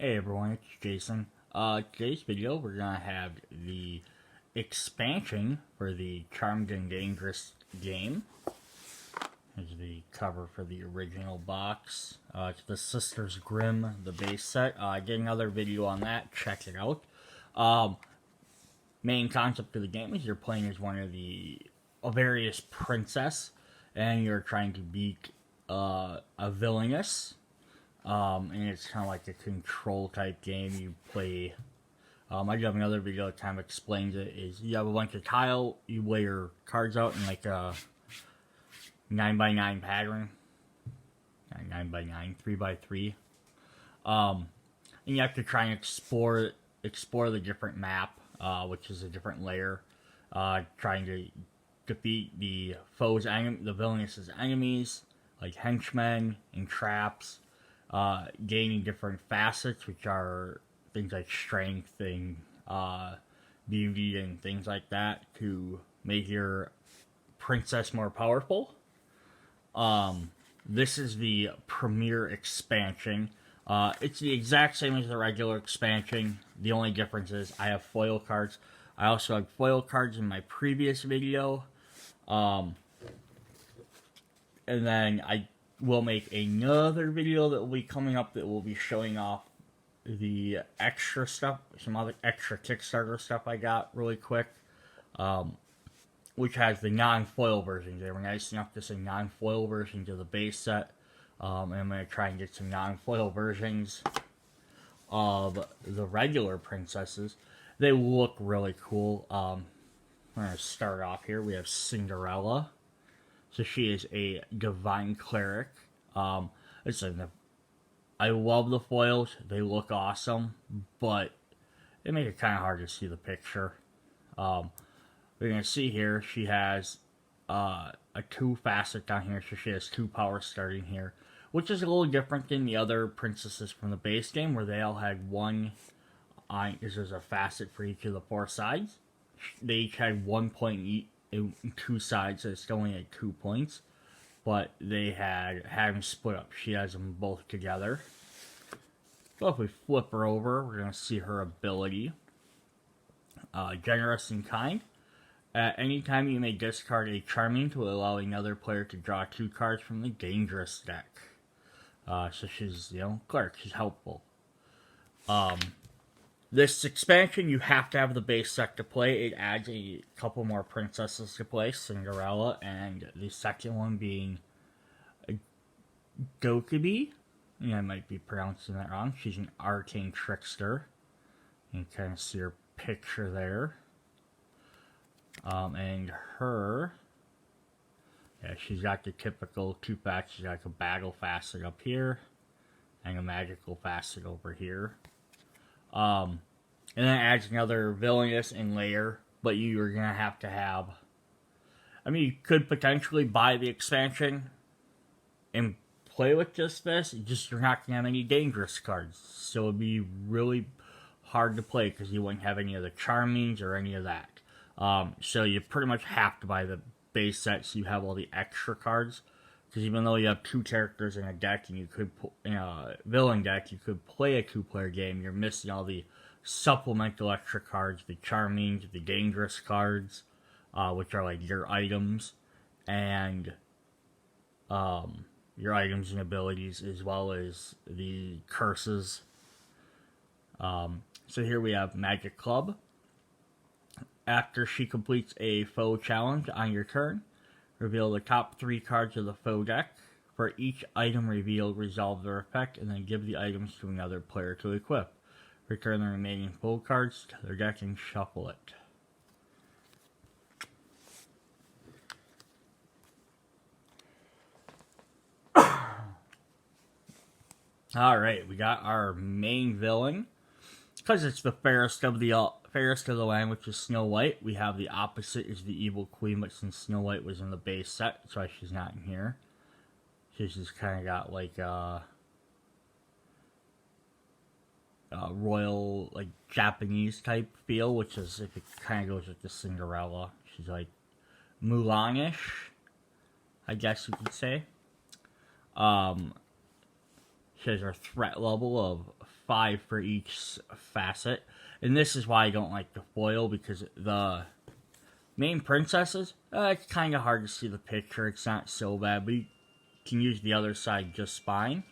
Hey everyone, it's Jason. Today's video we're gonna have the expansion for the Charmed and Dangerous game. Here's the cover for the original box. It's the Sisters Grimm, the base set. Get another video on that, check it out. Main concept of the game is you're playing as one of the various princess, and you're trying to beat a villainess. And it's kind of like a control type game. You play, I do have another video that kind of explains it, is you have a bunch of tile, you lay your cards out in like a 9x9 pattern. Not 9x9, 3x3. And you have to try and explore the different map, which is a different layer, trying to defeat the the villainous enemies, like henchmen and traps. Gaining different facets, which are things like strength and beauty and things like that, to make your princess more powerful. This is the premier expansion. It's the exact same as the regular expansion. The only difference is I have foil cards. I also had foil cards in my previous video. And then we'll make another video that will be coming up that will be showing off the extra stuff, some other extra Kickstarter stuff I got really quick, which has the non-foil versions. They were nice enough to say non-foil versions of the base set, and I'm going to try and get some non-foil versions of the regular princesses. They look really cool. We're going to start off here. We have Cinderella. So she is a divine cleric. I love the foils. They look awesome, but they make it kind of hard to see the picture. We're going to see here she has a 2 facet down here, so she has 2 powers starting here, which is a little different than the other princesses from the base game, where they all had one. There's a facet for each of the 4 sides. They each had 1 point each. 2 sides, so it's only at 2 points, but they had them split up. She has them both together. So if we flip her over, we're going to see her ability. Generous and kind. At any time you may discard a charming to allow another player to draw 2 cards from the dangerous deck. So she's, cleric, she's helpful. This expansion, you have to have the base set to play. It adds a couple more princesses to play, Cinderella, and the second one being Dokubi. I might be pronouncing that wrong. She's an arcane trickster. You can kind of see her picture there. And her, she's got the typical 2 facets. She's got a battle facet up here, and a magical facet over here. And then it adds another villainous and layer, but you're going to have... you could potentially buy the expansion and play with just this, you're not going to have any dangerous cards. So it'd be really hard to play because you wouldn't have any of the charmings or any of that. So you pretty much have to buy the base set so you have all the extra cards. Because even though you have 2 characters in a deck, and you could, in a villain deck, you could play a 2-player game, you're missing all the supplemental extra cards, the charmings, the dangerous cards, which are like your items, and your items and abilities, as well as the curses. So here we have Magic Club. After she completes a foe challenge on your turn, reveal the top 3 cards of the foe deck. For each item revealed, resolve their effect, and then give the items to another player to equip. Return the remaining foe cards to their deck and shuffle it. Alright, we got our main villain. Because it's the fairest of the land, which is Snow White. We have the opposite is the evil queen, but since Snow White was in the base set, that's why she's not in here. She's just kind of got like a royal, like Japanese type feel, which is, if it kind of goes with the Cinderella. She's like Mulan-ish, I guess you could say. She has her threat level of 5 for each facet. And this is why I don't like the foil, because the main princesses, it's kind of hard to see the picture. It's not so bad, but you can use the other side just fine.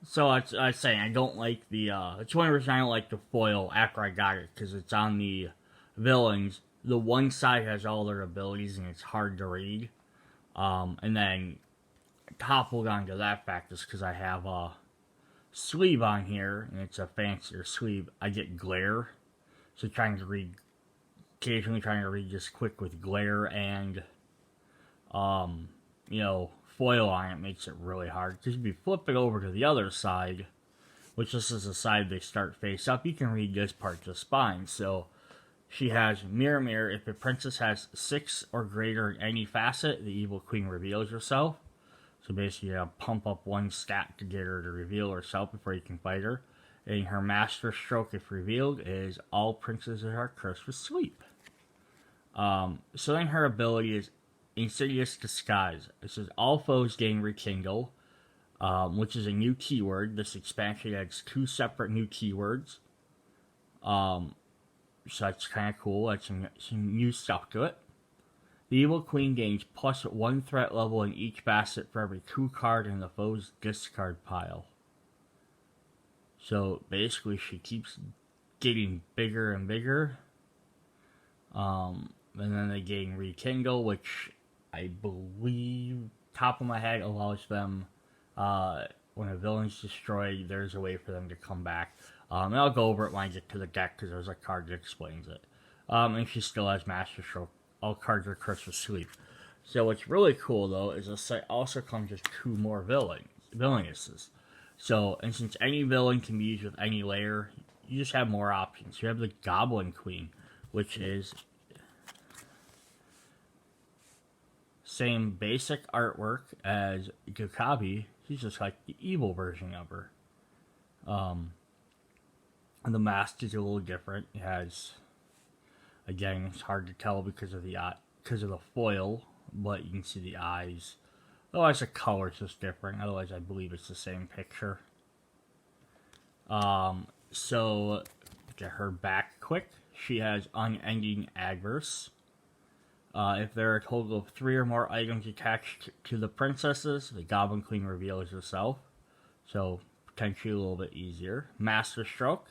So I was saying, I don't like the, it's one reason I don't like the foil after I got it, because it's on the villains. The one side has all their abilities, and it's hard to read. And then, coupled onto that fact is because I have a sleeve on here, and it's a fancier sleeve, I get glare. So occasionally trying to read just quick with glare and, foil on it makes it really hard. Because if you flip it over to the other side, which this is the side they start face up, you can read this part just fine. So she has Mirror Mirror. If a princess has 6 or greater in any facet, the evil queen reveals herself. So basically, you pump up 1 stat to get her to reveal herself before you can fight her. And her master stroke, if revealed, is all princesses are cursed with sleep. So then her ability is Insidious Disguise. It says all foes gain Rekindle, which is a new keyword. This expansion adds 2 separate new keywords. So that's kind of cool. That's some new stuff to it. The Evil Queen gains plus 1 threat level in each facet for every 2 card in the foe's discard pile. So basically, she keeps getting bigger and bigger. And then they gain Rekindle, which I believe, top of my head, allows them, when a villain's destroyed, there's a way for them to come back. And I'll go over it when I get to the deck, because there's a card that explains it. And she still has Master Stroke. All cards are cursed with sleep. So what's really cool, though, is this set also comes with 2 more villainesses. So, and since any villain can be used with any layer, you just have more options. You have the Goblin Queen, which is same basic artwork as Gakabi. She's just like the evil version of her. And the mask is a little different. It has, again, it's hard to tell because of the foil, but you can see the eyes. Otherwise, the color's just different. Otherwise, I believe it's the same picture. So, get her back quick. She has Unending Adverse. If there are a total of 3 or more items attached to the princesses, the Goblin Queen reveals herself. So, potentially a little bit easier. Master Stroke.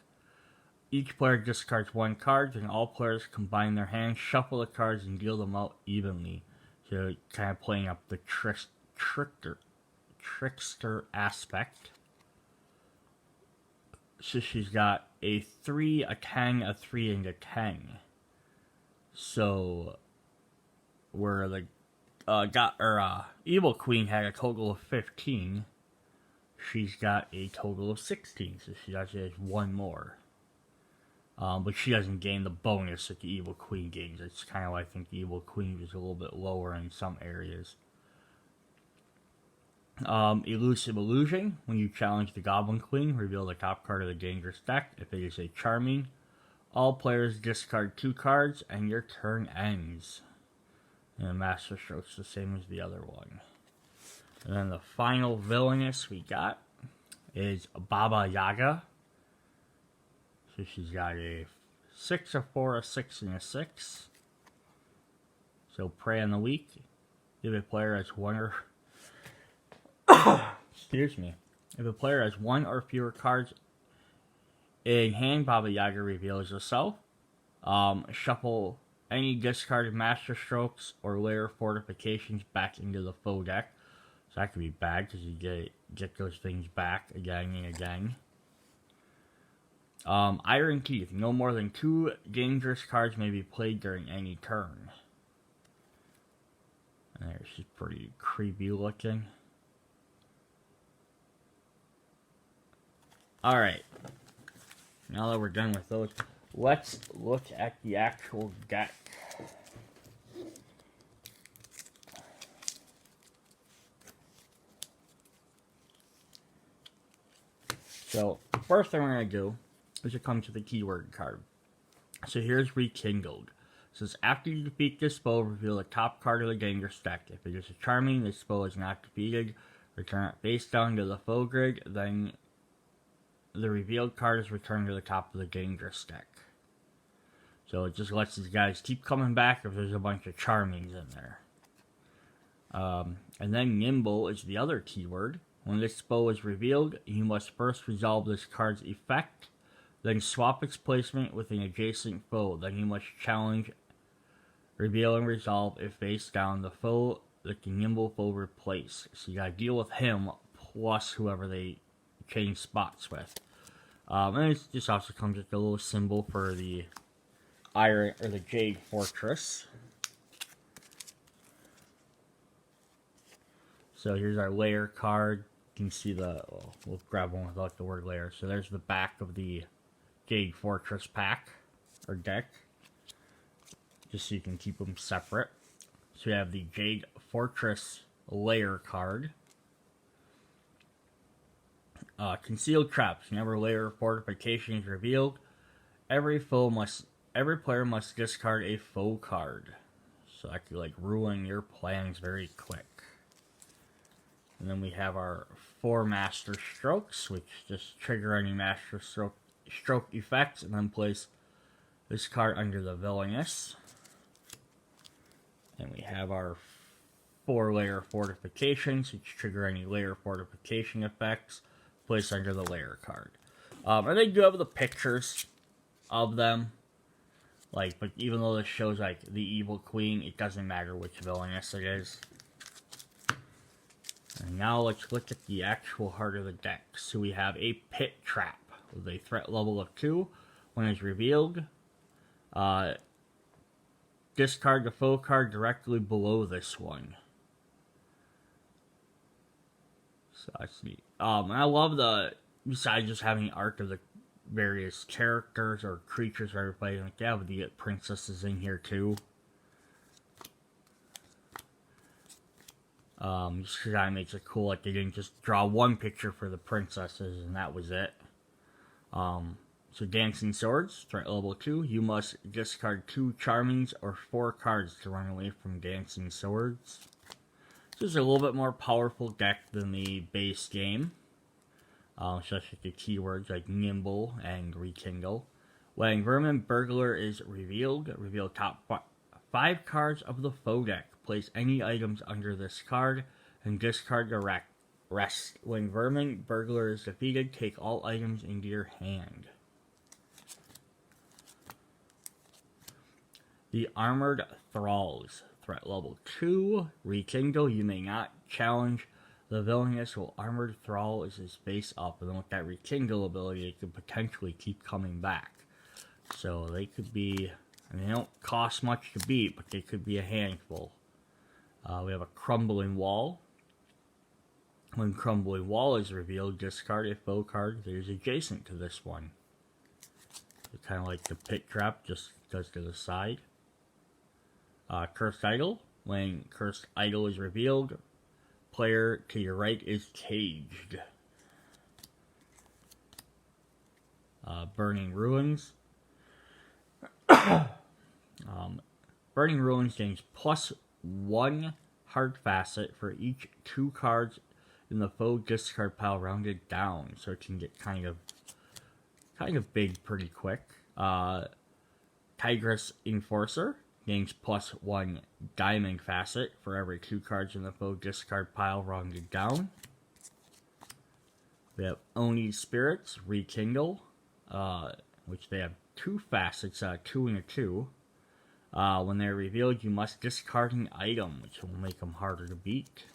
Each player discards 1 card, and all players combine their hands, shuffle the cards, and deal them out evenly. So, kind of playing up the trickster aspect. So she's got a 3, a 10, a 3, and a 10. So, where the Evil Queen had a total of 15, she's got a total of 16. So she actually has 1 more. But she doesn't gain the bonus that the Evil Queen gains. It's kind of why I think the Evil Queen is a little bit lower in some areas. Elusive Illusion. When you challenge the Goblin Queen, reveal the top card of the dangerous deck. If it is a Charming, all players discard 2 cards, and your turn ends. And Master Stroke's the same as the other one. And then the final villainess we got is Baba Yaga. So she's got a 6, a 4, a 6, and a 6. So Prey on the Weak. If a player has 1 or... Excuse me. If a player has 1 or fewer cards in hand, Baba Yaga reveals herself. Shuffle any discarded Master Strokes or layer fortifications back into the foe deck. So that could be bad because you get those things back again and again. Iron Teeth. No more than 2 dangerous cards may be played during any turn. And there, she's pretty creepy looking. Alright. Now that we're done with those, let's look at the actual deck. So, first thing we're going to do is to come to the keyword card. So here's Rekindled. says, after you defeat this foe, reveal the top card of the dangerous deck. If it is a charming, this foe is not defeated. Return it face down to the foe grid, then the revealed card is returned to the top of the dangerous deck. So it just lets these guys keep coming back if there's a bunch of charmings in there. And then nimble is the other keyword. When this foe is revealed, you must first resolve this card's effect, then swap its placement with an adjacent foe. Then you must challenge, reveal, and resolve if face down the foe that the nimble foe replace. So you gotta deal with him plus whoever they change spots with. And it just also comes with a little symbol for the iron or the Jade Fortress. So here's our layer card. You can see we'll grab one without the word layer. So there's the back of the Jade Fortress pack or deck, just so you can keep them separate. So we have the Jade Fortress layer card. Concealed traps. Whenever layer fortification is revealed, every player must discard a foe card. So that could like ruin your plans very quick. And then we have our 4 Master Strokes, which just trigger any Master Stroke effects, and then place this card under the Villainous. And we have our 4 Layer Fortifications, which trigger any Layer Fortification effects, placed under the Layer card. And they do have the pictures of them. But even though this shows like the Evil Queen, it doesn't matter which Villainous it is. And now let's look at the actual heart of the deck. So we have a Pit Trap with a threat level of 2. When it's revealed, discard the foe card directly below this one. So that's neat. And I love besides just having art of the various characters or creatures everybody, like they have the princesses in here too. Just because that makes it cool, like they didn't just draw one picture for the princesses and that was it. So Dancing Swords, threat level 2, you must discard 2 Charmings or 4 cards to run away from Dancing Swords. This is a little bit more powerful deck than the base game. Especially the keywords like Nimble and Rekindle. When Vermin Burglar is revealed, reveal top 5 cards of the foe deck. Place any items under this card and discard the rest. When Vermin Burglar is defeated, take all items into your hand. The Armored Thralls, threat level 2, Rekindle, you may not challenge the Villainous while Armored Thrall is his face up, and then with that Rekindle ability, it could potentially keep coming back. So they could be, they don't cost much to beat, but they could be a handful. We have a Crumbling Wall. When Crumbling Wall is revealed, discard a foe card that is adjacent to this one. It's kind of like the Pit Trap, just goes to the side. Cursed Idol. When Cursed Idol is revealed, player to your right is caged. Burning Ruins. Burning Ruins gains +1 hard facet for each 2 cards in the foe discard pile rounded down, so it can get kind of big pretty quick. Tigress Enforcer gains +1 diamond facet for every 2 cards in the foe discard pile rounded down. We have Oni Spirits Rekindle, which they have 2 facets, 2 and a 2. When they're revealed, you must discard an item, which will make them harder to beat.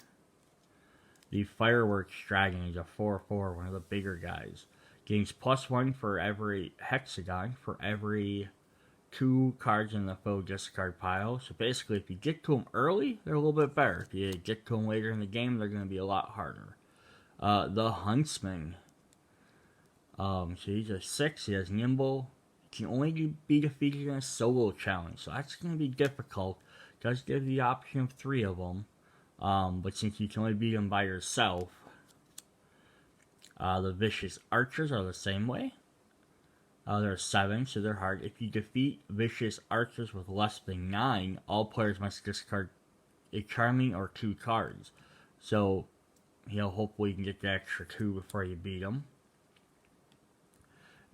The Fireworks Dragon is a 4/4, one of the bigger guys. Gains +1 for every hexagon for every 2 cards in the foe discard pile. So basically, if you get to them early, they're a little bit better. If you get to them later in the game, they're going to be a lot harder. The Huntsman. So he's a 6, he has Nimble. Can only be defeated in a solo challenge, so that's going to be difficult. Does give the option of 3 of them, but since you can only beat them by yourself. The Vicious Archers are the same way. There are 7, so they're hard. If you defeat vicious archers with less than 9, all players must discard a charming or 2 cards. So, hopefully you can get the extra 2 before you beat them.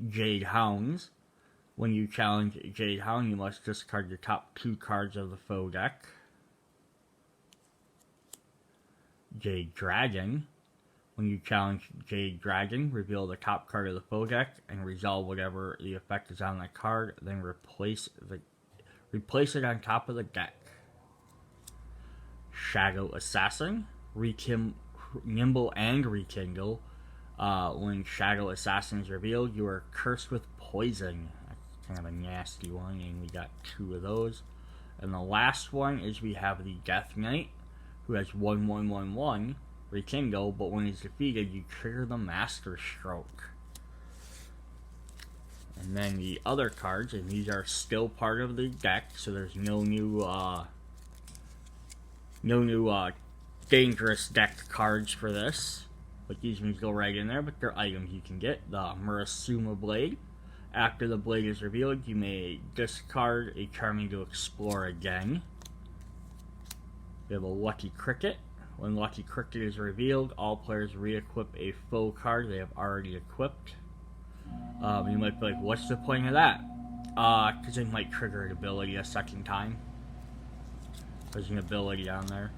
Jade Hounds. When you challenge Jade Hound, you must discard your top 2 cards of the foe deck. Jade Dragon. When you challenge Jade Dragon, reveal the top card of the foe deck and resolve whatever the effect is on that card, then replace it on top of the deck. Shadow Assassin. Nimble and Rekindle. When Shadow Assassin is revealed, you are cursed with poison. That's kind of a nasty one, and we got 2 of those. And the last one is we have the Death Knight, who has 1/1/1/1 Rekindle, but when he's defeated, you trigger the Master Stroke. And then the other cards, and these are still part of the deck, so there's no new dangerous deck cards for this. But these ones go right in there, but they're items you can get. The Murasuma Blade. After the blade is revealed, you may discard a charming to explore again. We have a Lucky Cricket. When Lucky Cricket is revealed, all players re-equip a foe card they have already equipped. You might be like, what's the point of that? Because it might trigger an ability a second time. There's an ability on there.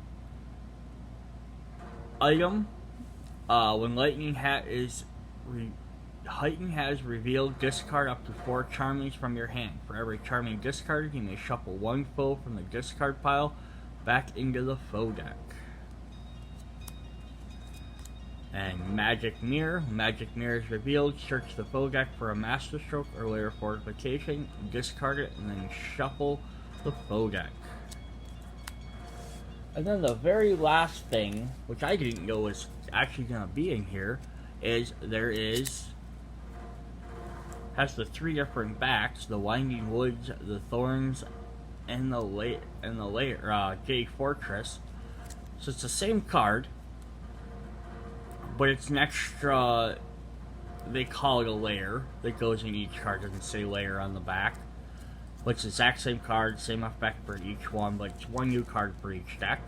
Item. When Lightning Hat has revealed, discard up to 4 Charmings from your hand. For every Charming discarded, you may shuffle 1 foe from the discard pile back into the foe deck. And Magic Mirror. Magic Mirror is revealed. Search the foe deck for a Master Stroke or layer fortification, discard it, and then shuffle the foe deck. And then the very last thing, which I didn't know was actually going to be in here, is has the 3 different backs: the Winding Woods, the Thorns, and the Jade Fortress. So it's the same card, but it's an extra, they call it a layer that goes in each card. It doesn't say layer on the back. But it's the exact same card, same effect for each one, but it's 1 new card for each deck,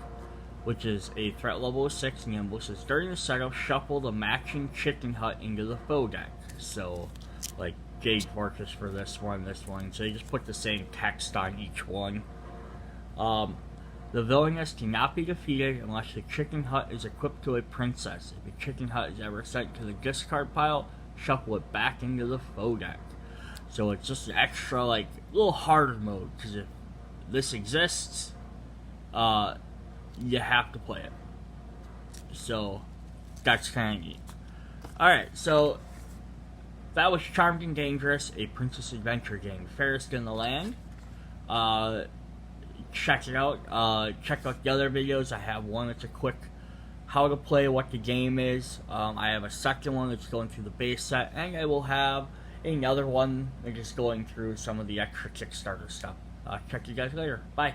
which is a threat level of 6 nimble. Says during the setup, shuffle the matching chicken hut into the foe deck. So, like Jade Fortress for this one. So you just put the same text on each one. The villainess cannot be defeated unless the chicken hut is equipped to a princess. If the chicken hut is ever sent to the discard pile, shuffle it back into the foe deck. So it's just an extra, like, little harder mode, because if this exists, you have to play it. So that's kind of neat. Alright, so that was Charmed and Dangerous, a princess adventure game. Fairest in the Land. Check it out. Check out the other videos. I have one that's a quick how to play, what the game is. I have a second one that's going through the base set, and I will have another one that's just going through some of the extra Kickstarter stuff. Check you guys later. Bye.